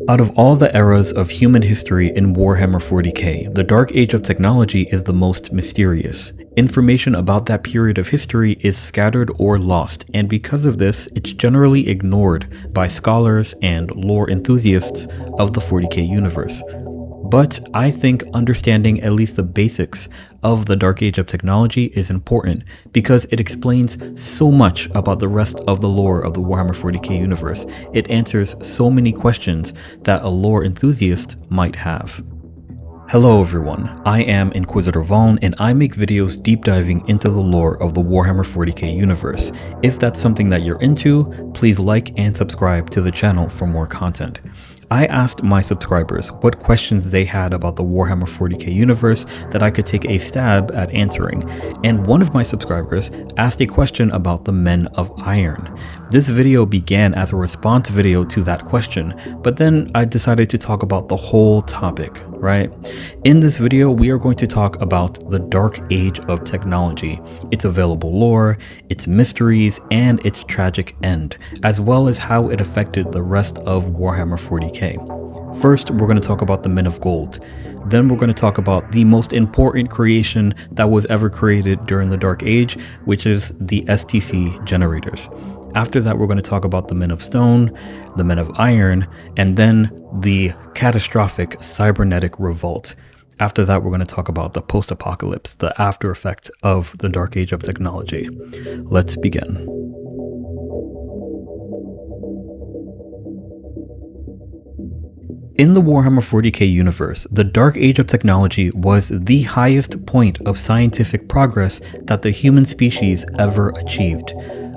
Out of all the eras of human history in Warhammer 40k, the Dark Age of technology is the most mysterious. Information about that period of history is scattered or lost, and because of this, it's generally ignored by scholars and lore enthusiasts of the 40k universe. But I think understanding at least the basics of the Dark Age of technology is important because it explains so much about the rest of the lore of the Warhammer 40k universe. It answers so many questions that a lore enthusiast might have. Hello everyone, I am Inquisitor Vaughn and I make videos deep diving into the lore of the Warhammer 40k universe. If that's something that you're into, please like and subscribe to the channel for more content. I asked my subscribers what questions they had about the Warhammer 40k universe that I could take a stab at answering, and one of my subscribers asked a question about the Men of Iron. This video began as a response video to that question, but then I decided to talk about the whole topic, right? In this video, we are going to talk about the Dark Age of technology, its available lore, its mysteries, and its tragic end, as well as how it affected the rest of Warhammer 40k. First, we're going to talk about the Men of Gold. Then we're going to talk about the most important creation that was ever created during the Dark Age, which is the STC generators. After that, we're going to talk about the Men of Stone, the Men of Iron, and then the catastrophic cybernetic revolt. After that, we're going to talk about the post-apocalypse, the after effect of the Dark Age of technology. Let's begin. In the Warhammer 40k universe, the Dark Age of technology was the highest point of scientific progress that the human species ever achieved.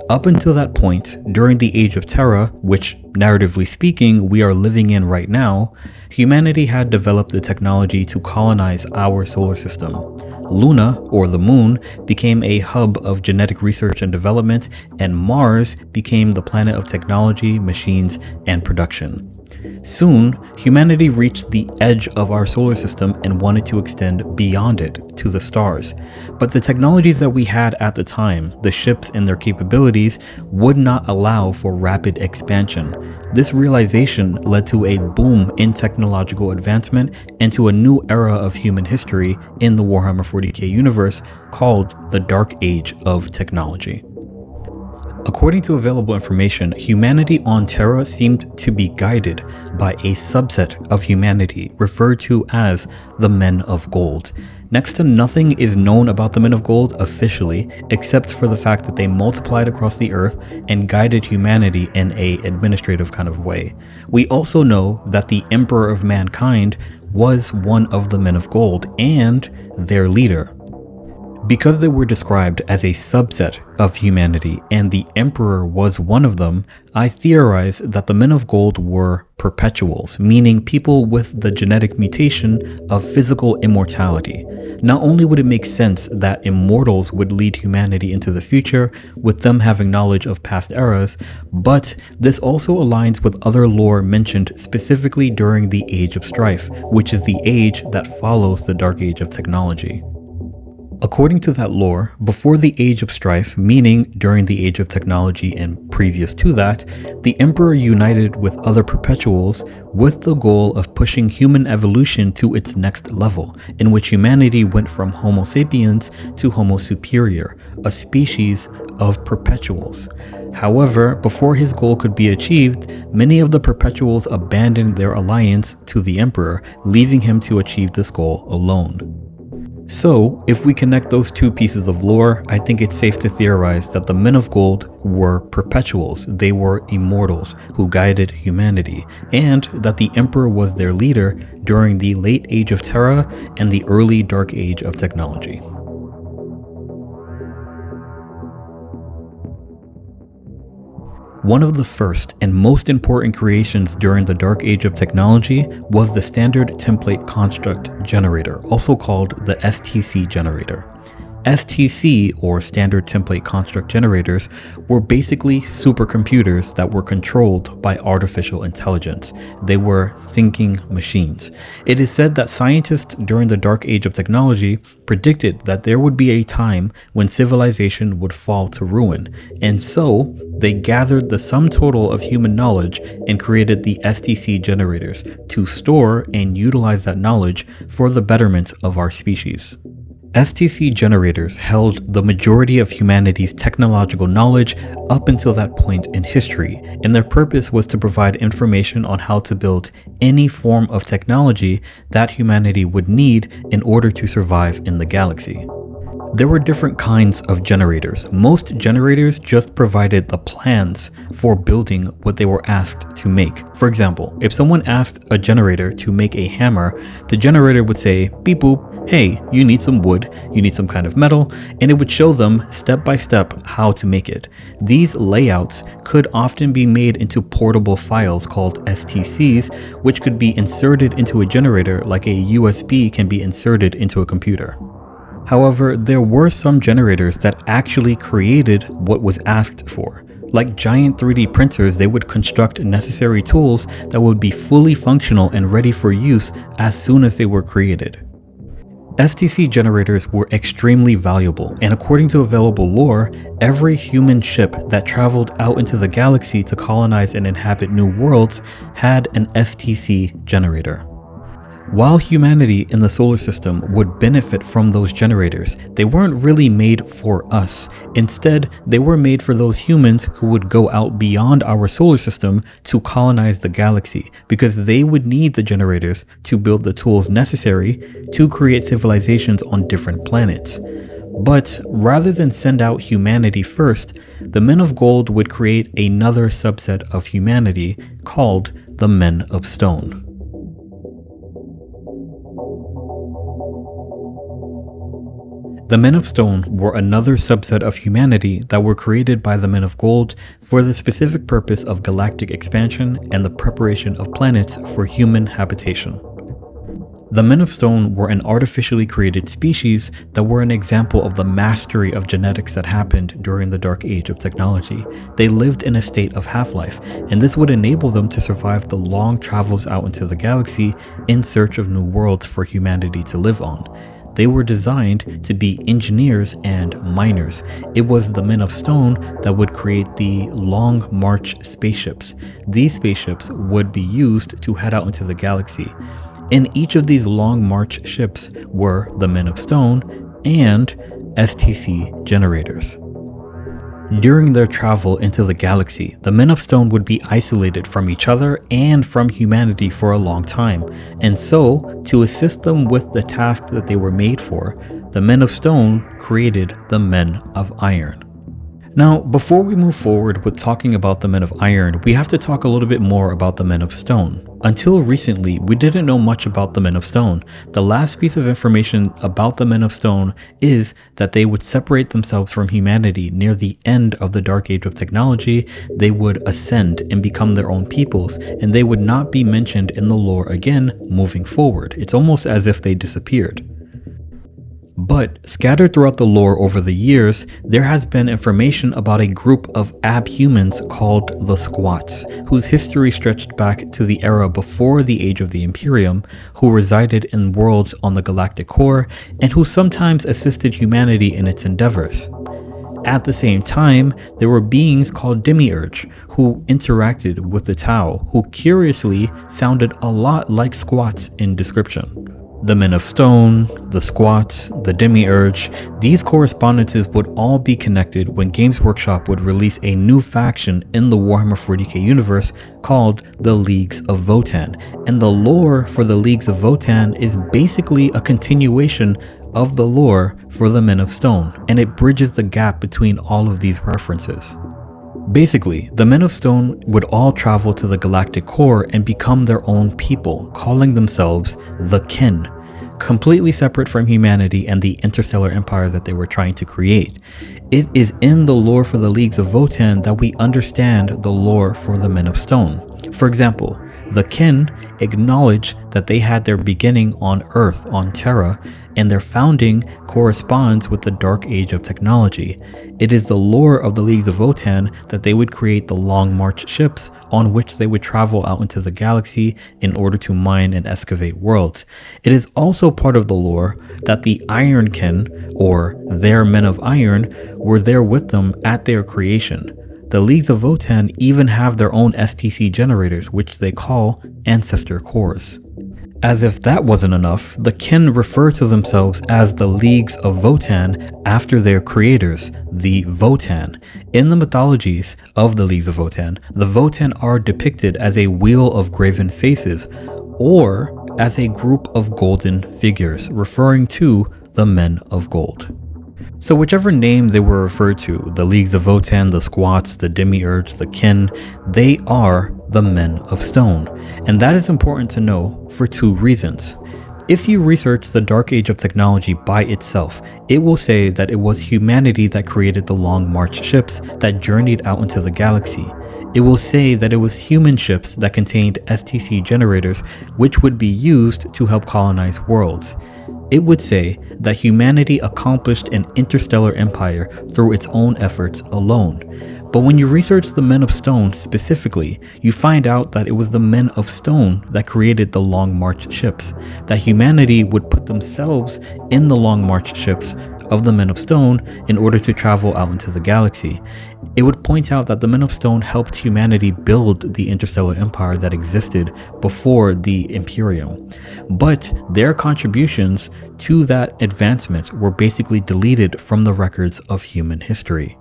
Up until that point, during the Age of Terra, which, narratively speaking, we are living in right now, humanity had developed the technology to colonize our solar system. Luna, or the Moon, became a hub of genetic research and development, and Mars became the planet of technology, machines, and production. Soon, humanity reached the edge of our solar system and wanted to extend beyond it to the stars. But the technologies that we had at the time, the ships and their capabilities, would not allow for rapid expansion. This realization led to a boom in technological advancement and to a new era of human history in the Warhammer 40k universe called the Dark Age of technology. According to available information, humanity on Terra seemed to be guided by a subset of humanity referred to as the Men of Gold. Next to nothing is known about the Men of Gold officially, except for the fact that they multiplied across the earth and guided humanity in an administrative kind of way. We also know that the Emperor of Mankind was one of the Men of Gold and their leader. Because they were described as a subset of humanity and the Emperor was one of them, I theorize that the Men of Gold were perpetuals, meaning people with the genetic mutation of physical immortality. Not only would it make sense that immortals would lead humanity into the future, with them having knowledge of past eras, but this also aligns with other lore mentioned specifically during the Age of Strife, which is the age that follows the Dark Age of technology. According to that lore, before the Age of Strife, meaning during the Age of technology and previous to that, the Emperor united with other perpetuals with the goal of pushing human evolution to its next level, in which humanity went from Homo sapiens to Homo superior, a species of perpetuals. However, before his goal could be achieved, many of the perpetuals abandoned their alliance to the Emperor, leaving him to achieve this goal alone. So, if we connect those two pieces of lore, I think it's safe to theorize that the Men of Gold were perpetuals, they were immortals who guided humanity, and that the Emperor was their leader during the late Age of Terra and the early Dark Age of technology. One of the first and most important creations during the Dark Age of technology was the Standard Template Construct Generator, also called the STC generator. STC, or Standard Template Construct Generators, were basically supercomputers that were controlled by artificial intelligence. They were thinking machines. It is said that scientists during the Dark Age of technology predicted that there would be a time when civilization would fall to ruin, and so they gathered the sum total of human knowledge and created the STC generators to store and utilize that knowledge for the betterment of our species. STC generators held the majority of humanity's technological knowledge up until that point in history, and their purpose was to provide information on how to build any form of technology that humanity would need in order to survive in the galaxy. There were different kinds of generators. Most generators just provided the plans for building what they were asked to make. For example, if someone asked a generator to make a hammer, the generator would say, beep boop, hey, you need some wood, you need some kind of metal, and it would show them step by step how to make it. These layouts could often be made into portable files called STCs, which could be inserted into a generator like a USB can be inserted into a computer. However, there were some generators that actually created what was asked for. Like giant 3D printers, they would construct necessary tools that would be fully functional and ready for use as soon as they were created. STC generators were extremely valuable, and according to available lore, every human ship that traveled out into the galaxy to colonize and inhabit new worlds had an STC generator. While humanity in the solar system would benefit from those generators, they weren't really made for us. Instead, they were made for those humans who would go out beyond our solar system to colonize the galaxy, because they would need the generators to build the tools necessary to create civilizations on different planets. But rather than send out humanity first, the Men of Gold would create another subset of humanity called the Men of Stone. The Men of Stone were another subset of humanity that were created by the Men of Gold for the specific purpose of galactic expansion and the preparation of planets for human habitation. The Men of Stone were an artificially created species that were an example of the mastery of genetics that happened during the Dark Age of technology. They lived in a state of half-life, and this would enable them to survive the long travels out into the galaxy in search of new worlds for humanity to live on. They were designed to be engineers and miners. It was the Men of Stone that would create the Long March spaceships. These spaceships would be used to head out into the galaxy. In each of these Long March ships were the Men of Stone and STC generators. During their travel into the galaxy, the Men of Stone would be isolated from each other and from humanity for a long time, and so, to assist them with the task that they were made for, the Men of Stone created the Men of Iron. Now, before we move forward with talking about the Men of Iron, we have to talk a little bit more about the Men of Stone. Until recently, we didn't know much about the Men of Stone. The last piece of information about the Men of Stone is that they would separate themselves from humanity near the end of the Dark Age of technology. They would ascend and become their own peoples, and they would not be mentioned in the lore again moving forward. It's almost as if they disappeared. But scattered throughout the lore over the years, there has been information about a group of abhumans called the Squats, whose history stretched back to the era before the Age of the Imperium, who resided in worlds on the galactic core, and who sometimes assisted humanity in its endeavors. At the same time, there were beings called Demiurge, who interacted with the Tau, who curiously sounded a lot like Squats in description. The Men of Stone, the Squats, the Demiurge, these correspondences would all be connected when Games Workshop would release a new faction in the Warhammer 40k universe called the Leagues of Votann. And the lore for the Leagues of Votann is basically a continuation of the lore for the Men of Stone, and it bridges the gap between all of these references. Basically, the Men of Stone would all travel to the galactic core and become their own people, calling themselves the Kin, completely separate from humanity and the interstellar empire that they were trying to create. It is in the lore for the Leagues of Votann that we understand the lore for the Men of Stone. For example, the Kin acknowledge that they had their beginning on Earth, on Terra, and their founding corresponds with the Dark Age of technology. It is the lore of the Leagues of Votan that they would create the Long March ships on which they would travel out into the galaxy in order to mine and excavate worlds. It is also part of the lore that the Ironkin, or their Men of Iron, were there with them at their creation. The Leagues of Votan even have their own STC generators, which they call Ancestor Cores. As if that wasn't enough, the Kin refer to themselves as the Leagues of Votan after their creators, the Votan. In the mythologies of the Leagues of Votan, the Votan are depicted as a wheel of graven faces, or as a group of golden figures, referring to the Men of Gold. So whichever name they were referred to, the Leagues of Votan, the Squats, the Demiurge, the Kin, they are the Men of Stone. And that is important to know for two reasons. If you research the Dark Age of technology by itself, it will say that it was humanity that created the Long March ships that journeyed out into the galaxy. It will say that it was human ships that contained STC generators which would be used to help colonize worlds. It would say that humanity accomplished an interstellar empire through its own efforts alone. But when you research the Men of Stone specifically, you find out that it was the Men of Stone that created the Long March ships, that humanity would put themselves in the Long March ships of the Men of Stone in order to travel out into the galaxy. It would point out that the Men of Stone helped humanity build the interstellar empire that existed before the Imperium. But their contributions to that advancement were basically deleted from the records of human history.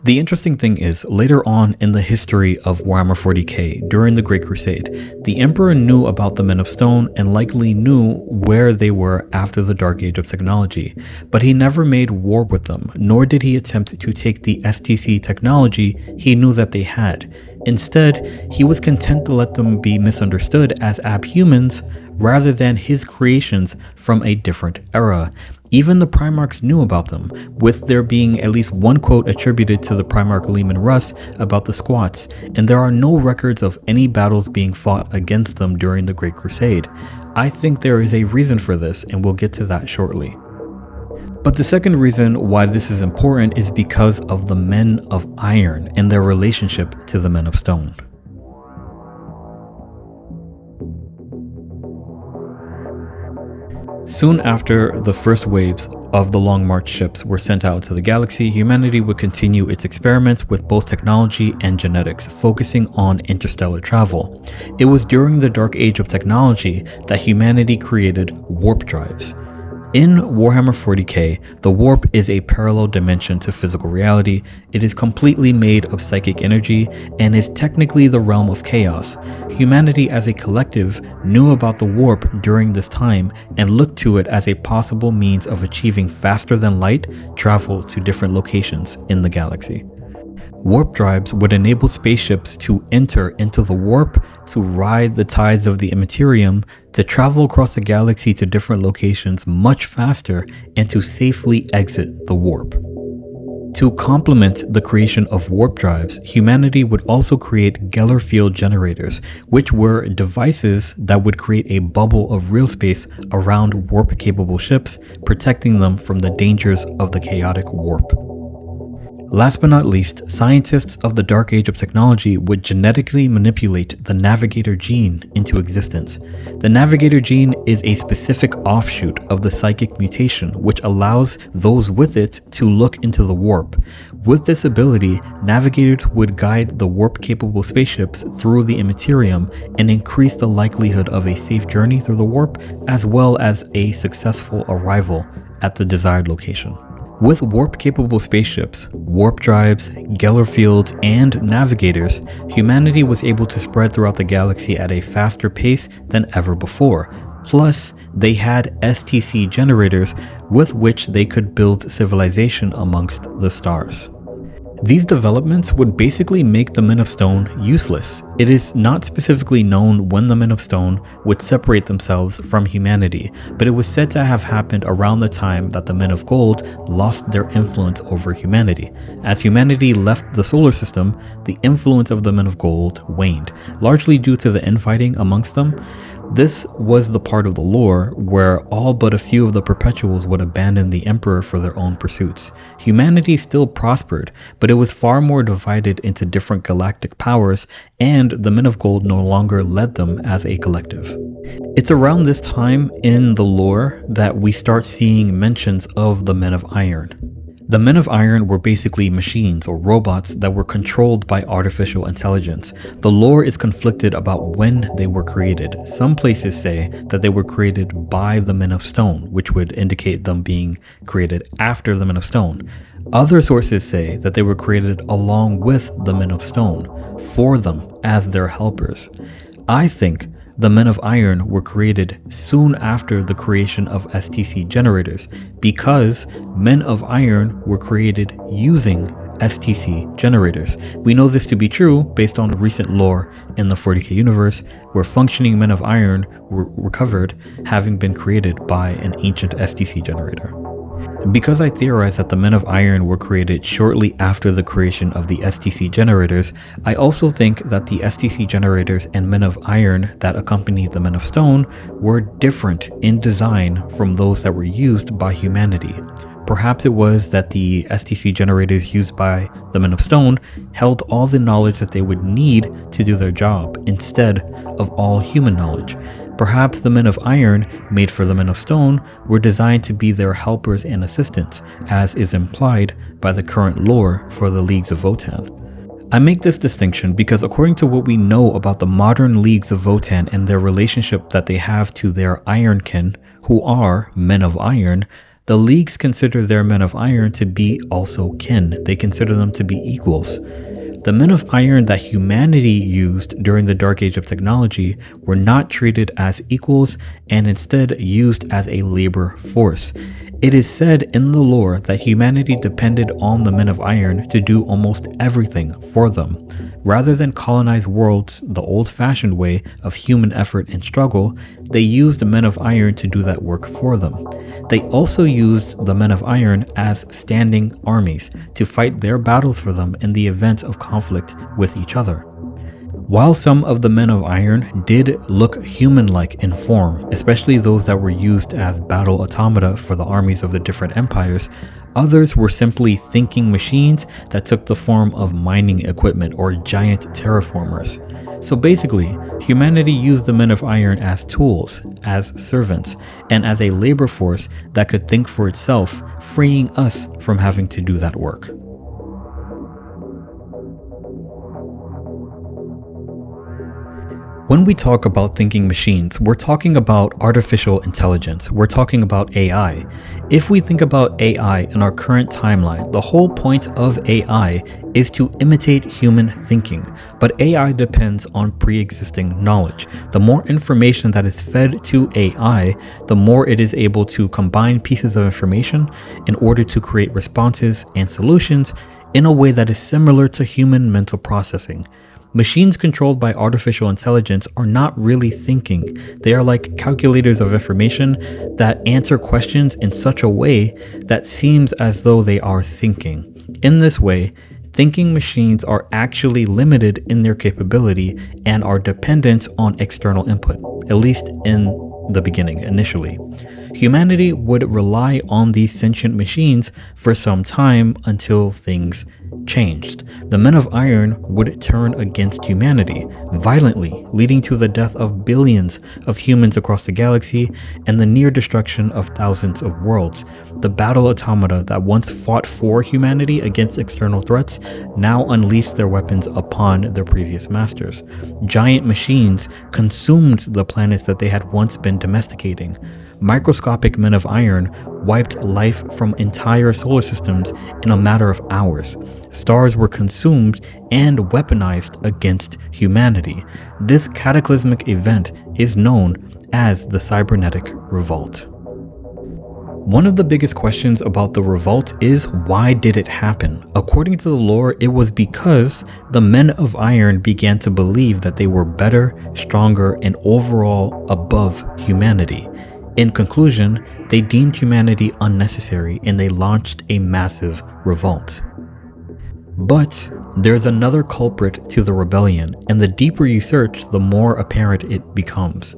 The interesting thing is, later on in the history of Warhammer 40k, during the Great Crusade, the Emperor knew about the Men of Stone and likely knew where they were after the Dark Age of technology, but he never made war with them, nor did he attempt to take the STC technology he knew that they had. Instead, he was content to let them be misunderstood as abhumans rather than his creations from a different era. Even the Primarchs knew about them, with there being at least one quote attributed to the Primarch Leman Russ about the Squats, and there are no records of any battles being fought against them during the Great Crusade. I think there is a reason for this, and we'll get to that shortly. But the second reason why this is important is because of the Men of Iron and their relationship to the Men of Stone. Soon after the first waves of the Long March ships were sent out to the galaxy, humanity would continue its experiments with both technology and genetics, focusing on interstellar travel. It was during the Dark Age of technology that humanity created warp drives. In Warhammer 40k, the warp is a parallel dimension to physical reality. It is completely made of psychic energy and is technically the realm of chaos. Humanity as a collective knew about the warp during this time and looked to it as a possible means of achieving faster than light travel to different locations in the galaxy. Warp drives would enable spaceships to enter into the warp, to ride the tides of the immaterium, to travel across the galaxy to different locations much faster, and to safely exit the warp. To complement the creation of warp drives, humanity would also create Geller field generators, which were devices that would create a bubble of real space around warp-capable ships, protecting them from the dangers of the chaotic warp. Last but not least, scientists of the Dark Age of technology would genetically manipulate the Navigator gene into existence. The Navigator gene is a specific offshoot of the psychic mutation, which allows those with it to look into the warp. With this ability, navigators would guide the warp-capable spaceships through the immaterium and increase the likelihood of a safe journey through the warp, as well as a successful arrival at the desired location. With warp-capable spaceships, warp drives, Geller fields, and navigators, humanity was able to spread throughout the galaxy at a faster pace than ever before. Plus, they had STC generators with which they could build civilization amongst the stars. These developments would basically make the Men of Stone useless. It is not specifically known when the Men of Stone would separate themselves from humanity, but it was said to have happened around the time that the Men of Gold lost their influence over humanity. As humanity left the solar system, the influence of the Men of Gold waned, largely due to the infighting amongst them. This was the part of the lore where all but a few of the Perpetuals would abandon the Emperor for their own pursuits. Humanity still prospered, but it was far more divided into different galactic powers, and the Men of Gold no longer led them as a collective. It's around this time in the lore that we start seeing mentions of the Men of Iron. The Men of Iron were basically machines or robots that were controlled by artificial intelligence. The lore is conflicted about when they were created. Some places say that they were created by the Men of Stone, which would indicate them being created after the Men of Stone. Other sources say that they were created along with the Men of Stone, for them as their helpers. I think the Men of Iron were created soon after the creation of STC generators, because Men of Iron were created using STC generators. We know this to be true based on recent lore in the 40k universe, where functioning Men of Iron were recovered having been created by an ancient STC generator. Because I theorize that the Men of Iron were created shortly after the creation of the STC generators, I also think that the STC generators and Men of Iron that accompanied the Men of Stone were different in design from those that were used by humanity. Perhaps it was that the STC generators used by the Men of Stone held all the knowledge that they would need to do their job, instead of all human knowledge. Perhaps the Men of Iron, made for the Men of Stone, were designed to be their helpers and assistants, as is implied by the current lore for the Leagues of Votann. I make this distinction because according to what we know about the modern Leagues of Votann and their relationship that they have to their Ironkin, who are Men of Iron, the Leagues consider their Men of Iron to be also kin. They consider them to be equals. The Men of Iron that humanity used during the Dark Age of technology were not treated as equals and instead used as a labor force. It is said in the lore that humanity depended on the Men of Iron to do almost everything for them. Rather than colonize worlds the old-fashioned way of human effort and struggle, they used the Men of Iron to do that work for them. They also used the Men of Iron as standing armies to fight their battles for them in the event of conflict with each other. While some of the Men of Iron did look human-like in form, especially those that were used as battle automata for the armies of the different empires, others were simply thinking machines that took the form of mining equipment or giant terraformers. So basically, humanity used the Men of Iron as tools, as servants, and as a labor force that could think for itself, freeing us from having to do that work. When we talk about thinking machines, we're talking about artificial intelligence. We're talking about AI. If we think about AI in our current timeline, the whole point of AI is to imitate human thinking. But AI depends on pre-existing knowledge. The more information that is fed to AI, the more it is able to combine pieces of information in order to create responses and solutions in a way that is similar to human mental processing. Machines controlled by artificial intelligence are not really thinking. They are like calculators of information that answer questions in such a way that seems as though they are thinking. In this way, thinking machines are actually limited in their capability and are dependent on external input, at least in the beginning, initially. Humanity would rely on these sentient machines for some time until things changed. The Men of Iron would turn against humanity violently, leading to the death of billions of humans across the galaxy and the near destruction of thousands of worlds. The battle automata that once fought for humanity against external threats now unleashed their weapons upon their previous masters. Giant machines consumed the planets that they had once been domesticating. Microscopic Men of Iron wiped life from entire solar systems in a matter of hours. Stars were consumed and weaponized against humanity. This cataclysmic event is known as the Cybernetic Revolt. One of the biggest questions about the revolt is, why did it happen? According to the lore, it was because the men of iron began to believe that they were better, stronger, and overall above humanity. In conclusion, they deemed humanity unnecessary and they launched a massive revolt. But there's another culprit to the rebellion, and the deeper you search, the more apparent it becomes: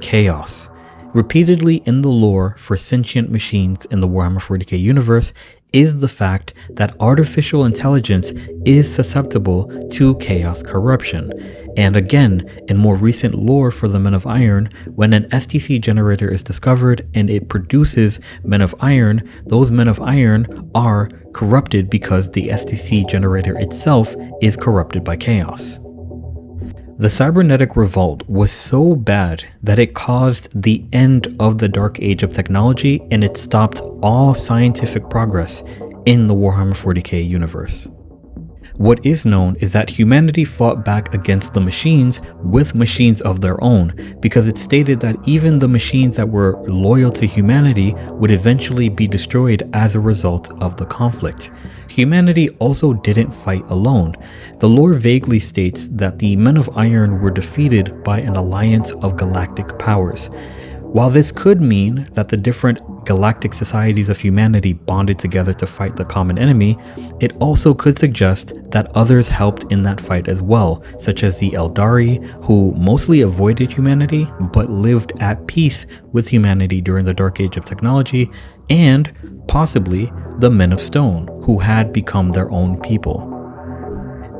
chaos. Repeatedly in the lore for sentient machines in the Warhammer 40k universe is the fact that artificial intelligence is susceptible to chaos corruption. And again, in more recent lore for the Men of Iron, when an STC generator is discovered and it produces Men of Iron, those Men of Iron are corrupted because the STC generator itself is corrupted by chaos. The cybernetic revolt was so bad that it caused the end of the Dark Age of technology, and it stopped all scientific progress in the Warhammer 40k universe. What is known is that humanity fought back against the machines with machines of their own, because it stated that even the machines that were loyal to humanity would eventually be destroyed as a result of the conflict. Humanity also didn't fight alone. The lore vaguely states that the Men of Iron were defeated by an alliance of galactic powers. While this could mean that the different galactic societies of humanity bonded together to fight the common enemy, it also could suggest that others helped in that fight as well, such as the Eldari, who mostly avoided humanity but lived at peace with humanity during the Dark Age of technology, and possibly the Men of Stone, who had become their own people.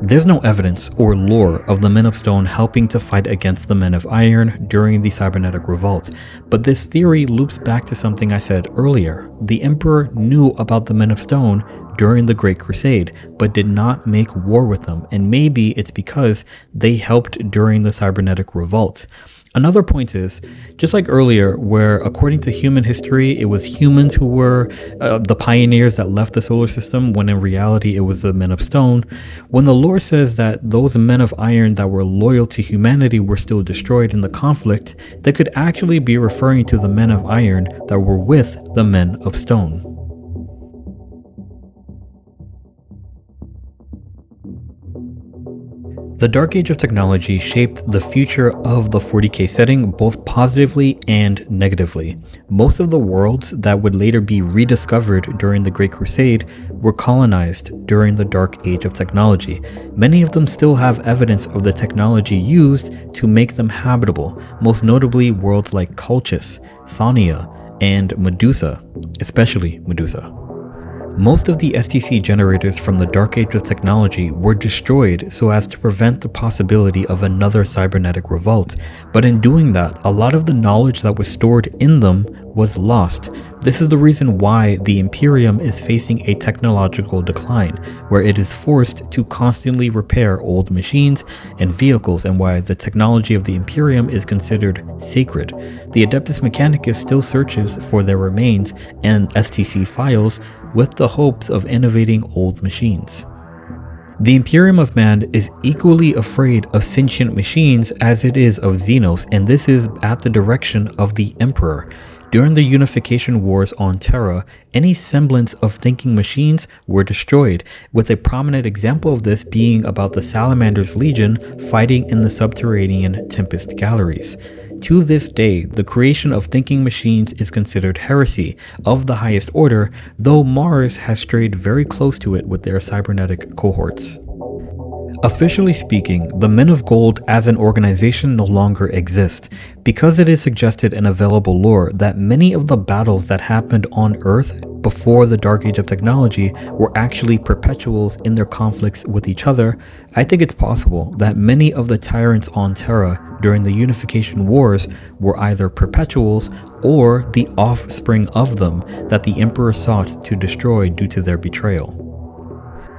There's no evidence or lore of the Men of Stone helping to fight against the Men of Iron during the cybernetic revolt, but this theory loops back to something I said earlier. The Emperor knew about the Men of Stone during the Great Crusade, but did not make war with them, and maybe it's because they helped during the cybernetic revolt. Another point is, just like earlier, where according to human history, it was humans who were the pioneers that left the solar system, when in reality it was the Men of Stone. When the lore says that those Men of Iron that were loyal to humanity were still destroyed in the conflict, they could actually be referring to the Men of Iron that were with the Men of Stone. The Dark Age of technology shaped the future of the 40k setting both positively and negatively. Most of the worlds that would later be rediscovered during the Great Crusade were colonized during the Dark Age of technology. Many of them still have evidence of the technology used to make them habitable, most notably worlds like Colchis, Thonia, and Medusa, especially Medusa. Most of the STC generators from the Dark Age of technology were destroyed so as to prevent the possibility of another cybernetic revolt, but in doing that, a lot of the knowledge that was stored in them was lost. This is the reason why the Imperium is facing a technological decline, where it is forced to constantly repair old machines and vehicles, and why the technology of the Imperium is considered sacred. The Adeptus Mechanicus still searches for their remains and STC files with the hopes of innovating old machines. The Imperium of Man is equally afraid of sentient machines as it is of Xenos, and this is at the direction of the Emperor. During the unification wars on Terra, any semblance of thinking machines were destroyed, with a prominent example of this being about the Salamander's Legion fighting in the subterranean Tempest Galleries. To this day, the creation of thinking machines is considered heresy of the highest order, though Mars has strayed very close to it with their cybernetic cohorts. Officially speaking, the Men of Gold as an organization no longer exist, because it is suggested in available lore that many of the battles that happened on Earth before the Dark Age of technology were actually perpetuals in their conflicts with each other. I think it's possible that many of the tyrants on Terra during the Unification Wars were either perpetuals or the offspring of them that the Emperor sought to destroy due to their betrayal.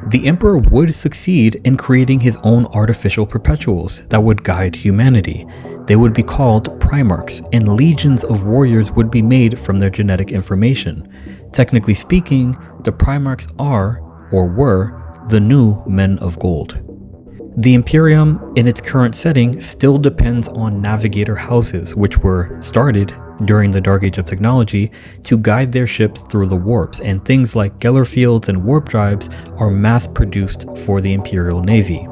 The Emperor would succeed in creating his own artificial perpetuals that would guide humanity. They would be called Primarchs, and legions of warriors would be made from their genetic information. Technically speaking, the Primarchs are, or were, the new Men of Gold. The Imperium, in its current setting, still depends on navigator houses, which were started during the Dark Age of technology to guide their ships through the warps, and things like Geller fields and warp drives are mass produced for the Imperial Navy.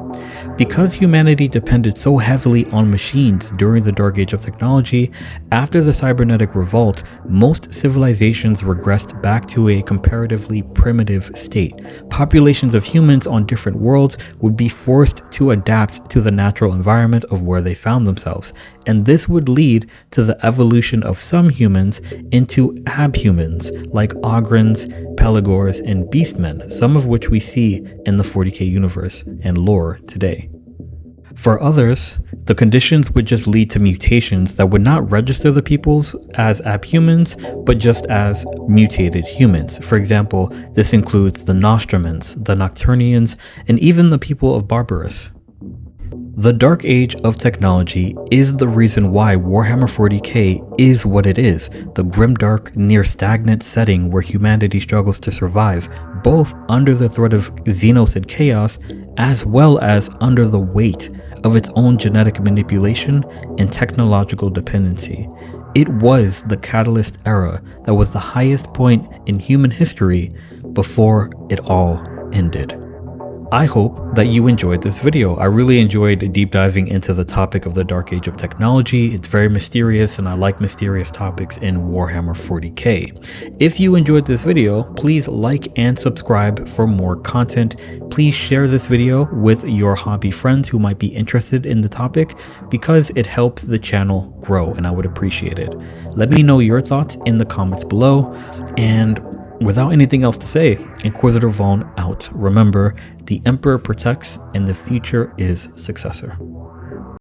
Because humanity depended so heavily on machines during the Dark Age of technology, after the cybernetic revolt, most civilizations regressed back to a comparatively primitive state. Populations of humans on different worlds would be forced to adapt to the natural environment of where they found themselves, and this would lead to the evolution of some humans into abhumans like Ogrins, Pelagors, and Beastmen, some of which we see in the 40k universe and lore today. For others, the conditions would just lead to mutations that would not register the peoples as abhumans, but just as mutated humans. For example, this includes the Nostramans, the Nocturnians, and even the people of Barbarous. The Dark Age of technology is the reason why Warhammer 40k is what it is, the grimdark, near-stagnant setting where humanity struggles to survive, both under the threat of Xenos and Chaos, as well as under the weight of its own genetic manipulation and technological dependency. It was the Catalyst era that was the highest point in human history before it all ended. I hope that you enjoyed this video. I really enjoyed deep diving into the topic of the Dark Age of technology. It's very mysterious and I like mysterious topics in Warhammer 40k. If you enjoyed this video, please like and subscribe for more content. Please share this video with your hobby friends who might be interested in the topic because it helps the channel grow and I would appreciate it. Let me know your thoughts in the comments below, and without anything else to say, Inquisitor Vaughn out. Remember, the Emperor protects and the future is successor.